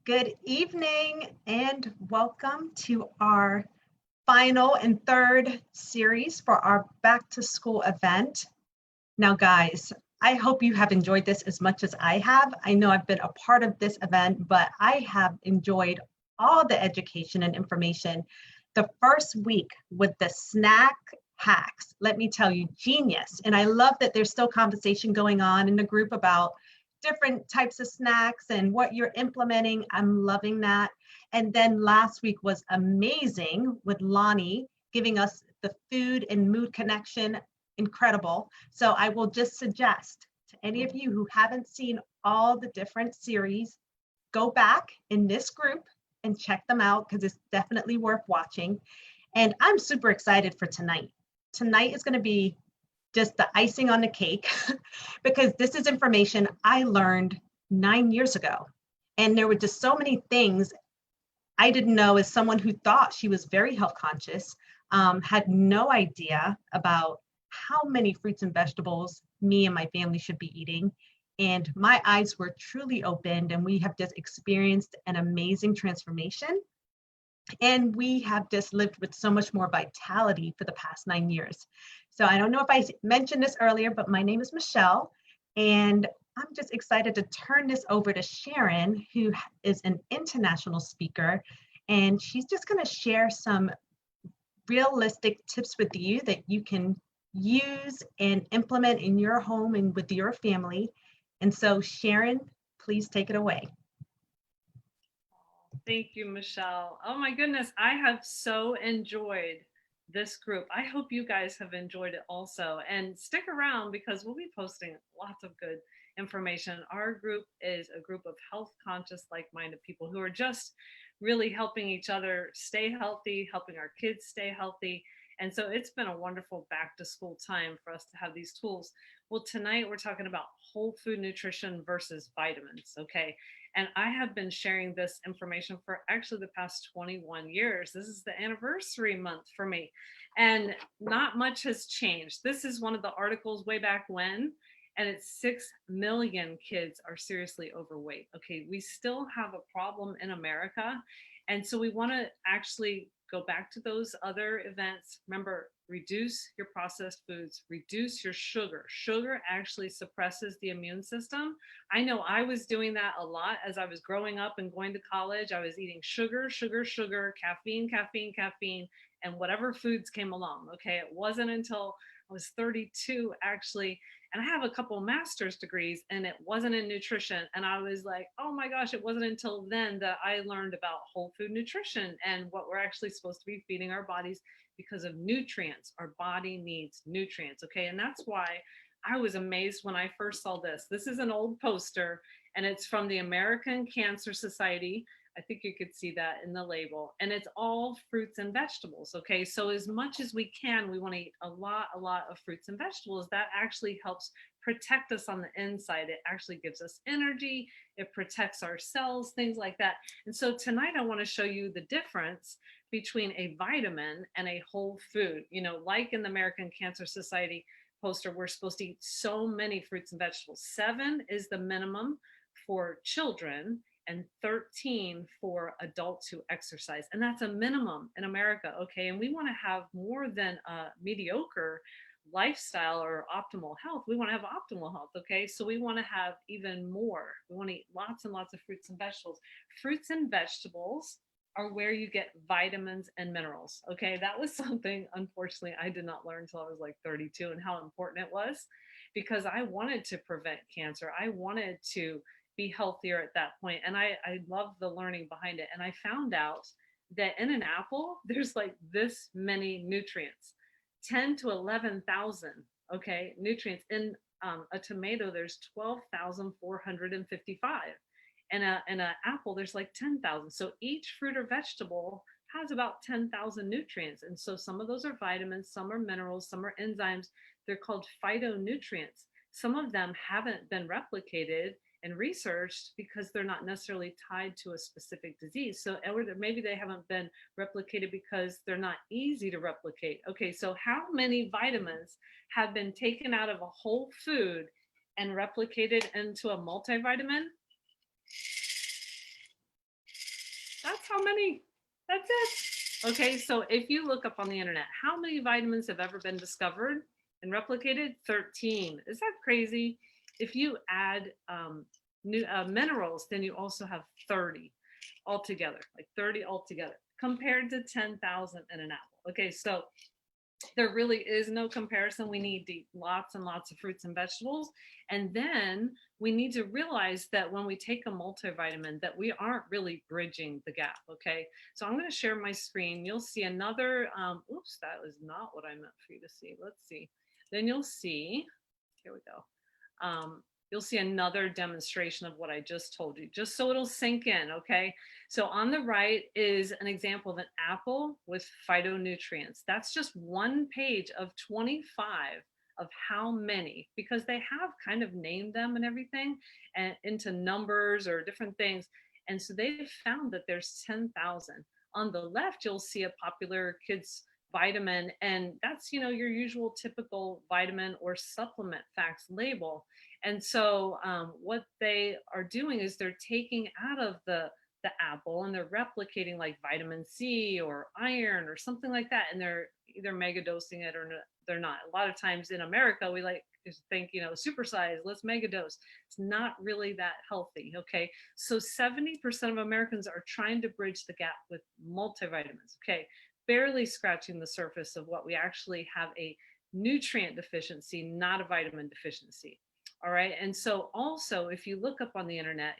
Good evening and welcome to our final and third series for our back to school event. Now, guys, I hope you have enjoyed this as much as I have. I know I've been a part of this event, but I have enjoyed all the education and information. The first week with the snack hacks, let me tell you, genius. And I love that there's still conversation going on in the group about different types of snacks and what you're implementing. I'm loving that. And then last week was amazing with Lonnie giving us the food and mood connection. Incredible. So I will just suggest to any of you who haven't seen all the different series, go back in this group and check them out because it's definitely worth watching. And I'm super excited for tonight. Tonight is going to be just the icing on the cake because this is information I learned 9 years ago. And there were just so many things I didn't know as someone who thought she was very health conscious, had no idea about how many fruits and vegetables me and my family should be eating. And my eyes were truly opened, and we have just experienced an amazing transformation. And we have just lived with so much more vitality for the past 9 years. So I don't know if I mentioned this earlier, but my name is Michelle, and I'm just excited to turn this over to Sharon, who is an international speaker, and she's just going to share some realistic tips with you that you can use and implement in your home and with your family. And so, Sharon, please take it away. Thank you, Michelle. Oh my goodness, I have so enjoyed this group. I hope you guys have enjoyed it also. And stick around because we'll be posting lots of good information. Our group is a group of health conscious, like minded people who are just really helping each other stay healthy, helping our kids stay healthy. And so it's been a wonderful back to school time for us to have these tools. Well, tonight we're talking about whole food nutrition versus vitamins. Okay. And I have been sharing this information for actually the past 21 years. This is the anniversary month for me. And not much has changed. This is one of the articles way back when, and it's 6 million kids are seriously overweight. Okay, we still have a problem in America. And so we want to actually go back to those other events. Remember, reduce your processed foods, reduce your sugar. Sugar actually suppresses the immune system. I know I was doing that a lot as I was growing up and going to college. I was eating sugar, sugar, sugar, caffeine, caffeine, caffeine, and whatever foods came along. Okay. It wasn't until I was 32 actually, and I have a couple master's degrees, and it wasn't in nutrition. And I was like, oh my gosh, it wasn't until then that I learned about whole food nutrition and what we're actually supposed to be feeding our bodies because of nutrients. Our body needs nutrients. Okay. And that's why I was amazed when I first saw this. This is an old poster, and it's from the American Cancer Society. I think you could see that in the label. And it's all fruits and vegetables. Okay. So, as much as we can, we want to eat a lot of fruits and vegetables. That actually helps protect us on the inside. It actually gives us energy, it protects our cells, things like that. And so, tonight, I want to show you the difference between a vitamin and a whole food. You know, like in the American Cancer Society poster, we're supposed to eat so many fruits and vegetables. 7 is the minimum for children and 13 for adults who exercise. And that's a minimum in America. Okay. And we want to have more than a mediocre lifestyle or optimal health. We want to have optimal health. Okay. So we want to have even more. We want to eat lots and lots of fruits and vegetables. Fruits and vegetables are where you get vitamins and minerals. Okay. That was something, unfortunately, I did not learn until I was like 32 and how important it was because I wanted to prevent cancer. I wanted to be healthier at that point. And I love the learning behind it. And I found out that in an apple, there's like this many nutrients, 10 to 11,000, okay, nutrients. In a tomato, there's 12,455. And an apple, there's like 10,000. So each fruit or vegetable has about 10,000 nutrients. And so some of those are vitamins, some are minerals, some are enzymes. They're called phytonutrients. Some of them haven't been replicated and researched because they're not necessarily tied to a specific disease. So maybe they haven't been replicated because they're not easy to replicate. Okay, so how many vitamins have been taken out of a whole food and replicated into a multivitamin? That's how many. That's it. Okay, so if you look up on the internet, how many vitamins have ever been discovered and replicated? 13. Is that crazy? If you add new minerals, then you also have 30 altogether, like 30 altogether, compared to 10,000 in an apple. Okay, so there really is no comparison. We need to eat lots and lots of fruits and vegetables. And then we need to realize that when we take a multivitamin, that we aren't really bridging the gap. Okay. So I'm going to share my screen. You'll see another, oops, that was not what I meant for you to see. Let's see. Then you'll see, here we go. You'll see another demonstration of what I just told you, just so it'll sink in, okay? So on the right is an example of an apple with phytonutrients. That's just one page of 25 of how many, because they have kind of named them and everything and into numbers or different things. And so they've found that there's 10,000. On the left, you'll see a popular kids vitamin, and that's, your usual typical vitamin or supplement facts label. And so what they are doing is they're taking out of the apple and they're replicating like vitamin C or iron or something like that, and they're either mega dosing it or they're not. A lot of times in America, we like to think, supersize, let's mega dose. It's not really that healthy. Okay, so 70% of Americans are trying to bridge the gap with multivitamins. Okay, barely scratching the surface of what we actually have a nutrient deficiency, not a vitamin deficiency. All right. And so also, if you look up on the internet,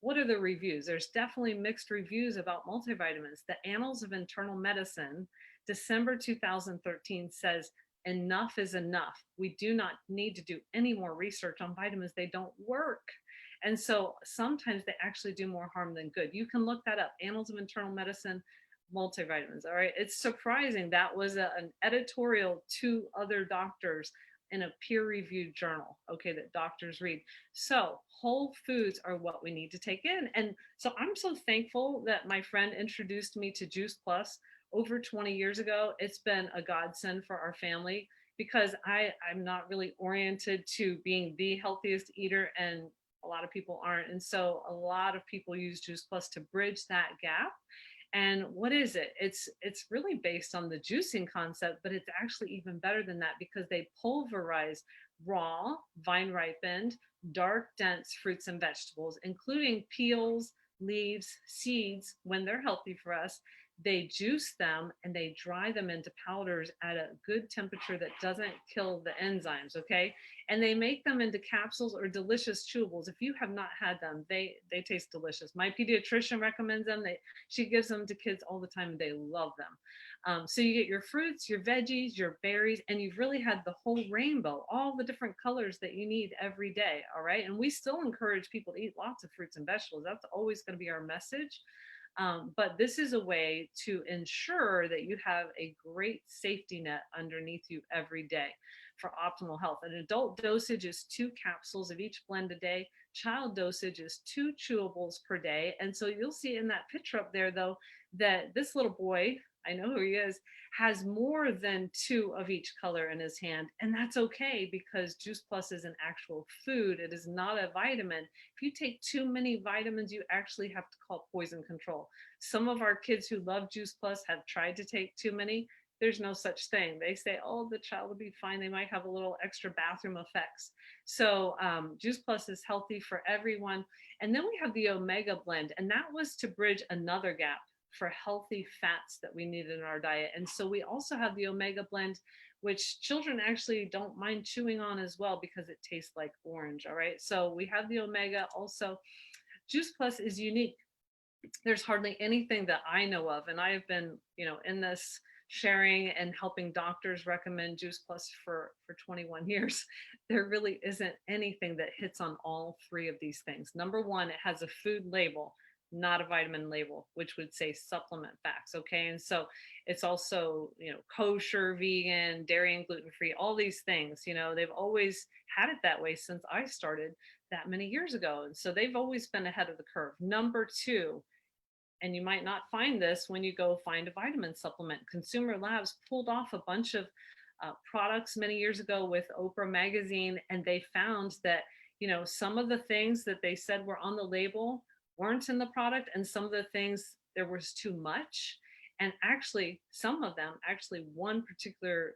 what are the reviews? There's definitely mixed reviews about multivitamins. The Annals of Internal Medicine, December 2013 says, enough is enough. We do not need to do any more research on vitamins. They don't work. And so sometimes they actually do more harm than good. You can look that up, Annals of Internal Medicine, multivitamins. All right. It's surprising. That was an editorial to other doctors in a peer-reviewed journal, okay, that doctors read. So whole foods are what we need to take in. And so I'm so thankful that my friend introduced me to Juice Plus over 20 years ago. It's been a godsend for our family because I'm not really oriented to being the healthiest eater, and a lot of people aren't. And so a lot of people use Juice Plus to bridge that gap. And what is it? It's really based on the juicing concept, but it's actually even better than that because they pulverize raw, vine ripened, dark, dense fruits and vegetables, including peels, leaves, seeds, when they're healthy for us. They juice them and they dry them into powders at a good temperature that doesn't kill the enzymes, okay? And they make them into capsules or delicious chewables. If you have not had them, they taste delicious. My pediatrician recommends them. She gives them to kids all the time and they love them. So you get your fruits, your veggies, your berries, and you've really had the whole rainbow, all the different colors that you need every day. All right. And we still encourage people to eat lots of fruits and vegetables. That's always going to be our message. But this is a way to ensure that you have a great safety net underneath you every day for optimal health. An adult dosage is 2 capsules of each blend a day. Child dosage is 2 chewables per day. And so you'll see in that picture up there, though, that this little boy, I know who he is, has more than 2 of each color in his hand. And that's okay because Juice Plus is an actual food. It is not a vitamin. If you take too many vitamins, you actually have to call poison control. Some of our kids who love Juice Plus have tried to take too many. There's no such thing. They say, oh, the child will be fine. They might have a little extra bathroom effects. So Juice Plus is healthy for everyone. And then we have the Omega blend, and that was to bridge another gap for healthy fats that we need in our diet. And so we also have the Omega blend, which children actually don't mind chewing on as well because it tastes like orange. All right. So we have the Omega also. Juice Plus is unique. There's hardly anything that I know of, and I have been, in this sharing and helping doctors recommend Juice Plus for 21 years. There really isn't anything that hits on all 3 of these things. Number one, it has a food label, not a vitamin label, which would say supplement facts. Okay. And so it's also, kosher, vegan, dairy and gluten free, all these things, they've always had it that way since I started that many years ago. And so they've always been ahead of the curve. Number 2, and you might not find this when you go find a vitamin supplement. Consumer Labs pulled off a bunch of products many years ago with Oprah magazine, and they found that, some of the things that they said were on the label weren't in the product, and some of the things there was too much. And actually, some of them, actually, one particular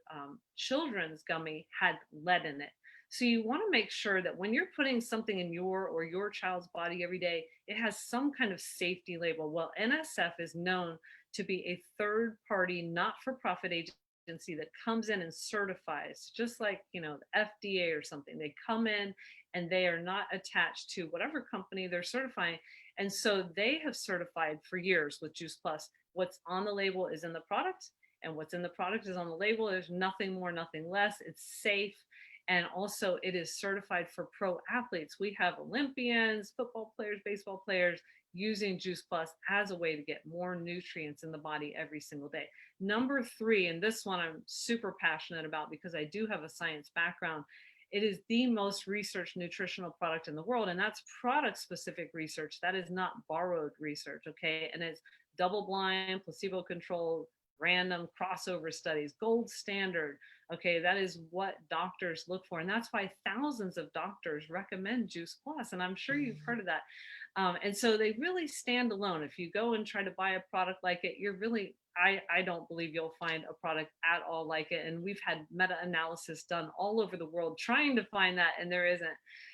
children's gummy had lead in it. So you want to make sure that when you're putting something in your or your child's body every day, it has some kind of safety label. Well, NSF is known to be a third party, not for profit agency that comes in and certifies, just like, the FDA or something. They come in and they are not attached to whatever company they're certifying. And so they have certified for years with Juice Plus. What's on the label is in the product, and what's in the product is on the label. There's nothing more, nothing less. It's safe. And also, it is certified for pro athletes. We have Olympians, football players, baseball players using Juice Plus as a way to get more nutrients in the body every single day. Number 3, and this one I'm super passionate about because I do have a science background. It is the most researched nutritional product in the world, and that's product specific research. That is not borrowed research, okay? And it's double blind, placebo controlled, random crossover studies, gold standard. Okay, that is what doctors look for. And that's why thousands of doctors recommend Juice Plus. And I'm sure you've heard of that. And so they really stand alone. If you go and try to buy a product like it, you're really, I don't believe you'll find a product at all like it. And we've had meta-analysis done all over the world trying to find that, and there isn't.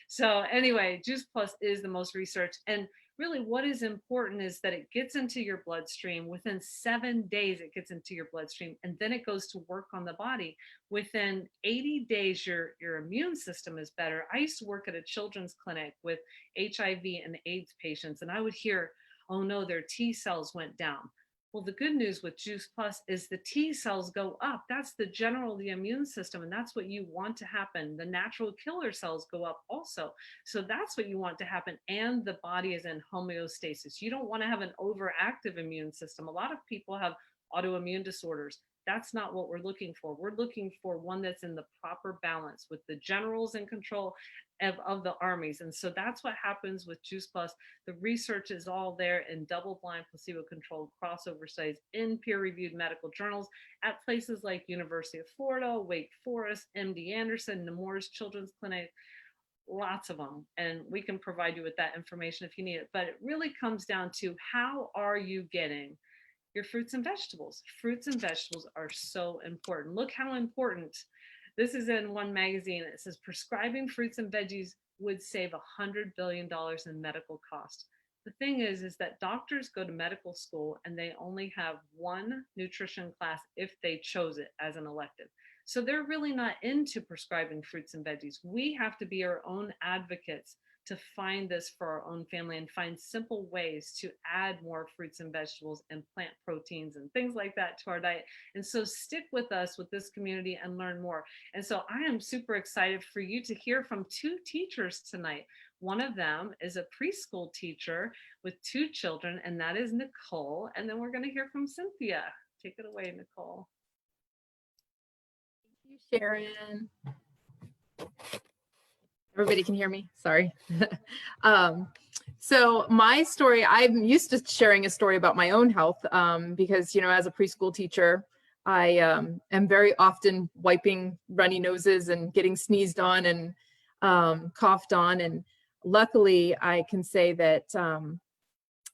So anyway, Juice Plus is the most researched. And really what is important is that it gets into your bloodstream. Within 7 days, it gets into your bloodstream, and then it goes to work on the body. Within 80 days, your immune system is better. I used to work at a children's clinic with HIV and AIDS patients, and I would hear, oh no, their T cells went down. Well, the good news with Juice Plus is the T cells go up. That's the immune system, and that's what you want to happen. The natural killer cells go up also. So that's what you want to happen, and the body is in homeostasis. You don't want to have an overactive immune system. A lot of people have autoimmune disorders. That's not what we're looking for. We're looking for one that's in the proper balance with the generals in control of the armies. And so that's what happens with Juice Plus. The research is all there in double-blind, placebo-controlled crossover studies in peer-reviewed medical journals at places like University of Florida, Wake Forest, MD Anderson, Nemours Children's Clinic, lots of them. And we can provide you with that information if you need it. But it really comes down to, how are you getting your fruits and vegetables? Fruits and vegetables are so important. Look how important. This is in one magazine. It says prescribing fruits and veggies would save $100 billion in medical costs. The thing is that doctors go to medical school and they only have one nutrition class if they chose it as an elective. So they're really not into prescribing fruits and veggies. We have to be our own advocates to find this for our own family and find simple ways to add more fruits and vegetables and plant proteins and things like that to our diet. And so stick with us with this community and learn more. And so I am super excited for you to hear from 2 teachers tonight. One of them is a preschool teacher with 2 children, and that is Nicole. And then we're going to hear from Cynthia. Take it away, Nicole. Thank you, Sharon. Everybody can hear me, sorry. So my story, I'm used to sharing a story about my own health because, as a preschool teacher, I am very often wiping runny noses and getting sneezed on and coughed on. And luckily I can say that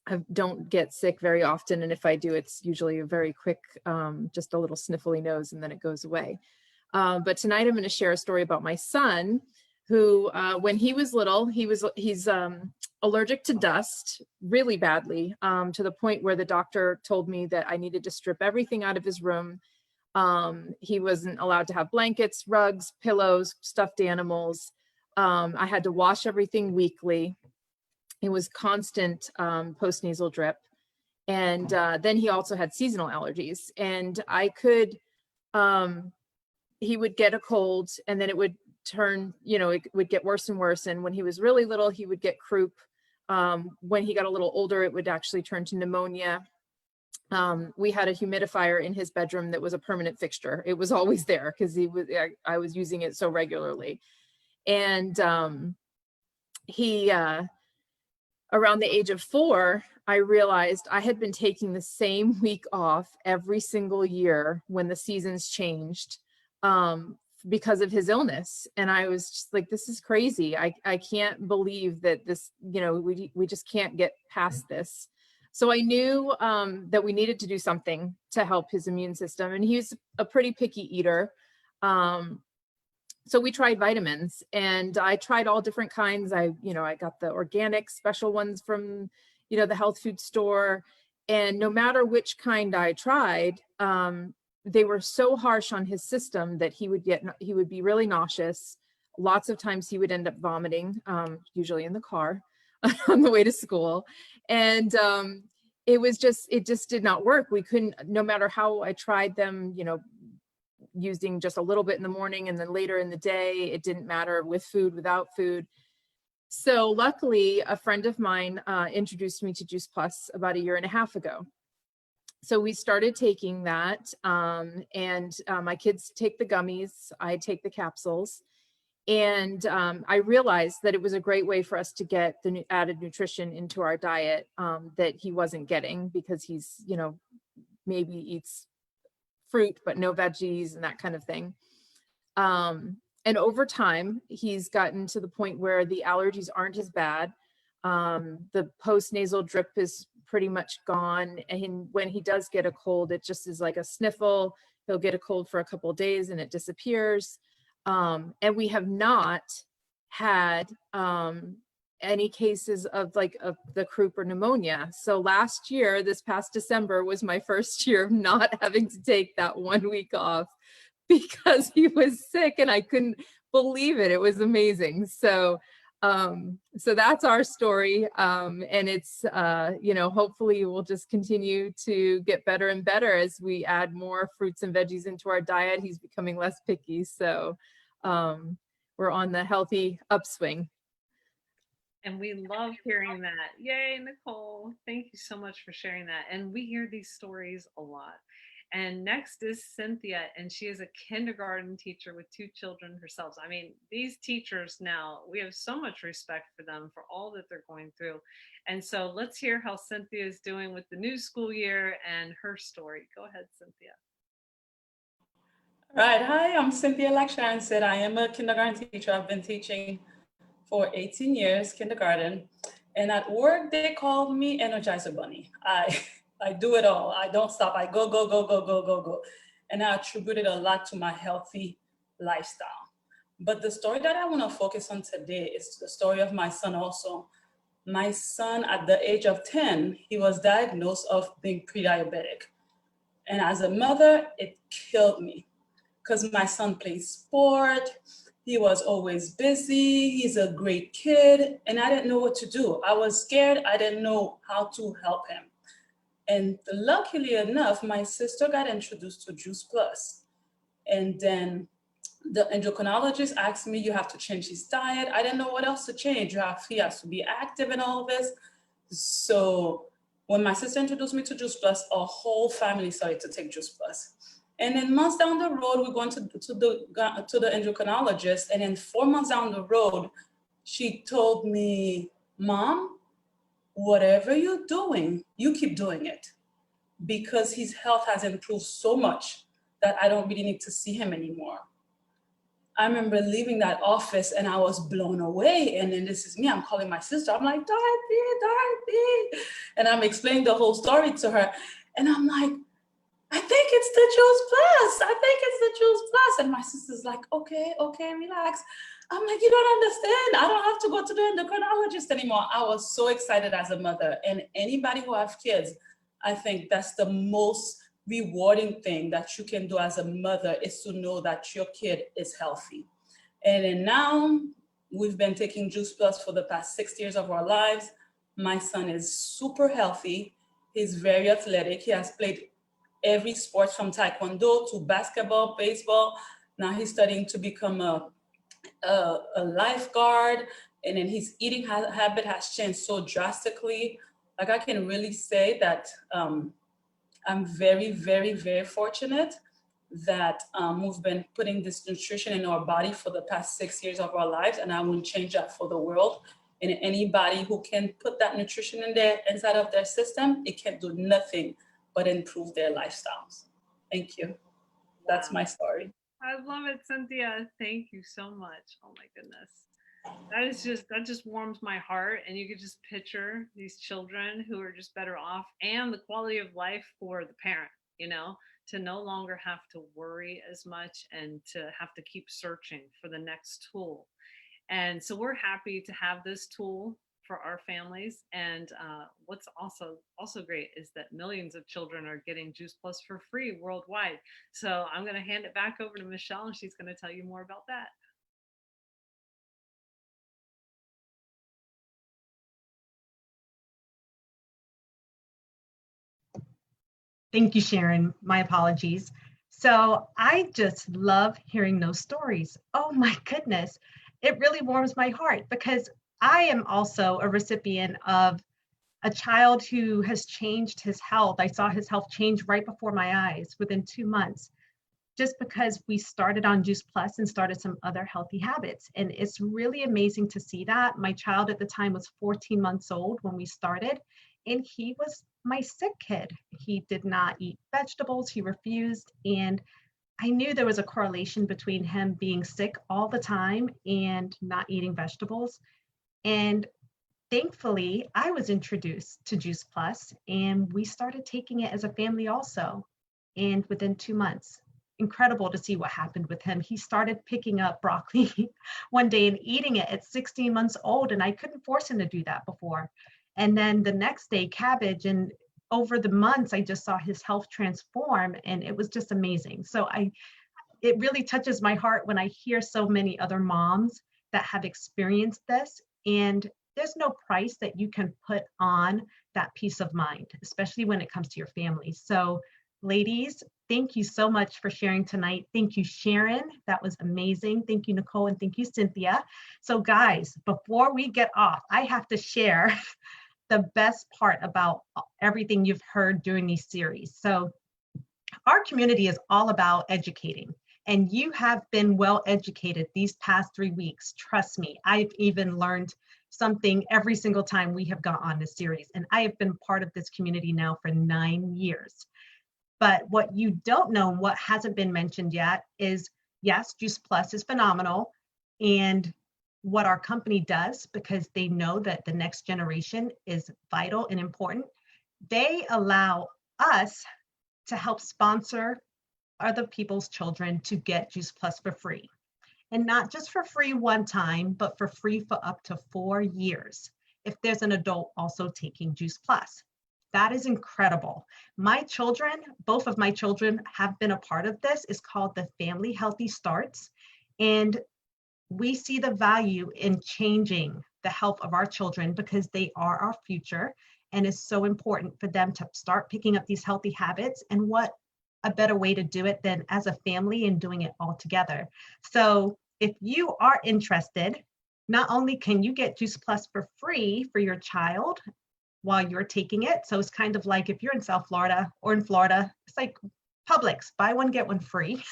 I don't get sick very often. And if I do, it's usually a very quick, just a little sniffly nose, and then it goes away. But tonight I'm going to share a story about my son, who, when he was little, he's allergic to dust really badly, to the point where the doctor told me that I needed to strip everything out of his room. He wasn't allowed to have blankets, rugs, pillows, stuffed animals. I had to wash everything weekly. It was constant postnasal drip. And then he also had seasonal allergies. And I could, he would get a cold, and then it would turn, it would get worse and worse. And when he was really little, he would get croup. When he got a little older, it would actually turn to pneumonia. We had a humidifier in his bedroom that was a permanent fixture. It was always there because I was using it so regularly. And he, around the age of 4, I realized I had been taking the same week off every single year when the seasons changed, because of his illness. And I was just like, this is crazy. I can't believe that this, we just can't get past this. So I knew that we needed to do something to help his immune system, and he's a pretty picky eater. So we tried vitamins, and I tried all different kinds. I got the organic special ones from, the health food store. And no matter which kind I tried, they were so harsh on his system that he would be really nauseous. Lots of times he would end up vomiting, usually in the car on the way to school. And it just did not work. We couldn't, no matter how I tried them, using just a little bit in the morning and then later in the day, it didn't matter, with food, without food. So luckily, a friend of mine introduced me to Juice Plus about 1.5 years ago. So we started taking that, and my kids take the gummies, I take the capsules. And I realized that it was a great way for us to get the added nutrition into our diet that he wasn't getting, because he's, maybe eats fruit, but no veggies and that kind of thing. And over time, he's gotten to the point where the allergies aren't as bad. The post-nasal drip is pretty much gone. And when he does get a cold, it just is like a sniffle. He'll get a cold for a couple of days and it disappears. And we have not had any cases of the croup or pneumonia. So last year, this past December, was my first year of not having to take that 1 week off because he was sick, and I couldn't believe it. It was amazing. So that's our story. And it's, hopefully we'll just continue to get better and better as we add more fruits and veggies into our diet. He's becoming less picky. So we're on the healthy upswing. And we love hearing that. Yay, Nicole. Thank you so much for sharing that. And we hear these stories a lot. And next is Cynthia, and she is a kindergarten teacher with 2 children herself. I mean, these teachers now, we have so much respect for them, for all that they're going through. And so let's hear how Cynthia is doing with the new school year and her story. Go ahead, Cynthia. Right. Hi, I'm Cynthia. Like Sharon said, I am a kindergarten teacher. I've been teaching for 18 years, kindergarten. And at work, they call me Energizer Bunny. I do it all. I don't stop. I go, go, go, go, go, go, go. And I attribute it a lot to my healthy lifestyle. But the story that I want to focus on today is the story of my son also. My son, at the age of 10, he was diagnosed of being pre-diabetic. And as a mother, it killed me because my son plays sport. He was always busy. He's a great kid. And I didn't know what to do. I was scared. I didn't know how to help him. And luckily enough, my sister got introduced to Juice Plus. And then the endocrinologist asked me, you have to change his diet. I didn't know what else to change. He has to be active in all of this. So when my sister introduced me to Juice Plus, our whole family started to take Juice Plus. And then months down the road, we're going to the endocrinologist. And then 4 months down the road, she told me, Mom, whatever you're doing, you keep doing it, because his health has improved so much that I don't really need to see him anymore. I remember leaving that office and I was blown away. And then this is me, I'm calling my sister. I'm like, Dorothy. And I'm explaining the whole story to her. And I'm like, I think it's the Juice Plus. I think it's the Juice Plus. And my sister's like, okay, relax. I'm like, you don't understand. I don't have to go to the endocrinologist anymore. I was so excited as a mother. And anybody who has kids, I think that's the most rewarding thing that you can do as a mother, is to know that your kid is healthy. And then now we've been taking Juice Plus for the past 6 years of our lives. My son is super healthy. He's very athletic. He has played every sport from taekwondo to basketball, baseball. Now he's studying to become a lifeguard. And then his eating habit has changed so drastically. Like, I can really say that I'm very, very, very fortunate that we've been putting this nutrition in our body for the past 6 years of our lives, and I wouldn't change that for the world. And anybody who can put that nutrition inside of their system, it can do nothing but improve their lifestyles. Thank you. That's my story. I love it, Cynthia. Thank you so much. Oh my goodness. that just warms my heart. And you could just picture these children who are just better off, and the quality of life for the parent, you know, to no longer have to worry as much and to have to keep searching for the next tool. And so we're happy to have this tool for our families. And what's also great is that millions of children are getting Juice Plus for free worldwide. So I'm going to hand it back over to Michelle, and she's going to tell you more about that. Thank you, Sharon. My apologies. So I just love hearing those stories. Oh my goodness. It really warms my heart because I am also a recipient of a child who has changed his health. I saw his health change right before my eyes within 2 months, just because we started on Juice Plus and started some other healthy habits. And it's really amazing to see that. My child at the time was 14 months old when we started, and he was my sick kid. He did not eat vegetables, he refused. And I knew there was a correlation between him being sick all the time and not eating vegetables. And thankfully, I was introduced to Juice Plus, and we started taking it as a family also. And within 2 months, incredible to see what happened with him. He started picking up broccoli one day and eating it at 16 months old, and I couldn't force him to do that before. And then the next day, cabbage. And over the months, I just saw his health transform, and it was just amazing. So it really touches my heart when I hear so many other moms that have experienced this. And there's no price that you can put on that peace of mind, especially when it comes to your family. So ladies, thank you so much for sharing tonight. Thank you, Sharon. That was amazing. Thank you, Nicole, and thank you, Cynthia. So guys, before we get off, I have to share the best part about everything you've heard during these series. So our community is all about educating, and you have been well educated these past 3 weeks. Trust me, I've even learned something every single time we have gone on this series, and I have been part of this community now for 9 years. But what you don't know, what hasn't been mentioned yet, is yes, Juice Plus is phenomenal, and what our company does, because they know that the next generation is vital and important, they allow us to help sponsor other people's children to get Juice Plus for free. And not just for free one time, but for free for up to 4 years if there's an adult also taking Juice Plus. That is incredible. My children, both of my children have been a part of this. It's called the Family Healthy Starts. And we see the value in changing the health of our children because they are our future. And it's so important for them to start picking up these healthy habits. And what a better way to do it than as a family and doing it all together. So if you are interested, not only can you get Juice Plus for free for your child while you're taking it. So it's kind of like if you're in South Florida or in Florida, it's like Publix, buy one, get one free.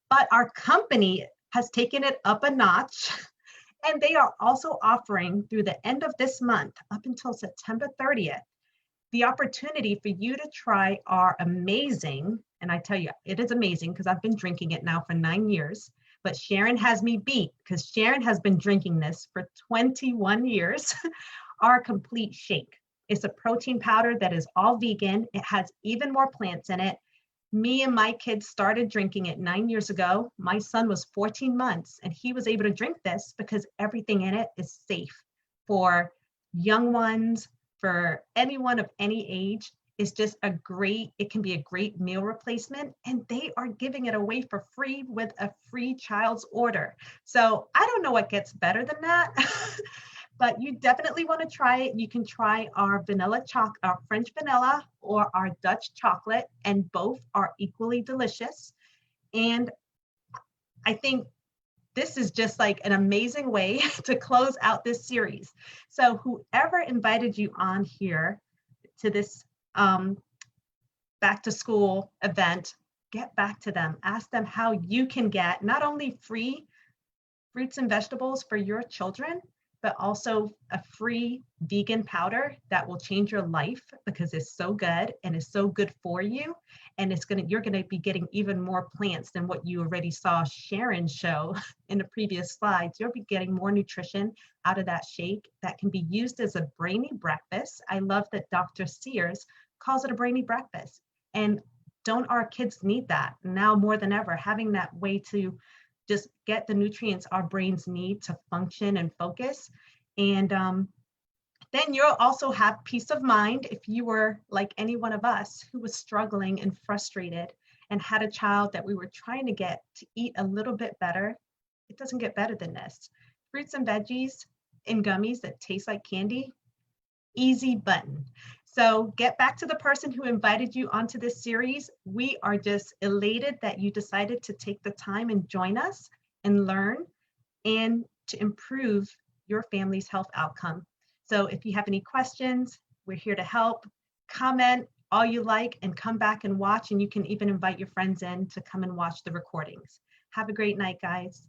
But our company has taken it up a notch, and they are also offering through the end of this month up until September 30th, the opportunity for you to try our amazing, and I tell you, it is amazing because I've been drinking it now for 9 years, but Sharon has me beat because Sharon has been drinking this for 21 years, our Complete Shake. It's a protein powder that is all vegan. It has even more plants in it. Me and my kids started drinking it 9 years ago. My son was 14 months and he was able to drink this because everything in it is safe for young ones, for anyone of any age. It's just it can be a great meal replacement, and they are giving it away for free with a free child's order. So I don't know what gets better than that. But you definitely want to try it. You can try our our French vanilla or our Dutch chocolate, and both are equally delicious. And I think this is just like an amazing way to close out this series. So whoever invited you on here to this back to school event, get back to them. Ask them how you can get not only free fruits and vegetables for your children, but also a free vegan powder that will change your life because it's so good and it's so good for you. And you're gonna be getting even more plants than what you already saw Sharon show in the previous slides. You'll be getting more nutrition out of that shake that can be used as a brainy breakfast. I love that Dr. Sears calls it a brainy breakfast. And don't our kids need that now more than ever, having that way to just get the nutrients our brains need to function and focus. And then you'll also have peace of mind if you were like any one of us who was struggling and frustrated and had a child that we were trying to get to eat a little bit better. It doesn't get better than this. Fruits and veggies in gummies that taste like candy, easy button. So get back to the person who invited you onto this series. We are just elated that you decided to take the time and join us and learn and to improve your family's health outcome. So if you have any questions, we're here to help. Comment all you like and come back and watch, and you can even invite your friends in to come and watch the recordings. Have a great night, guys.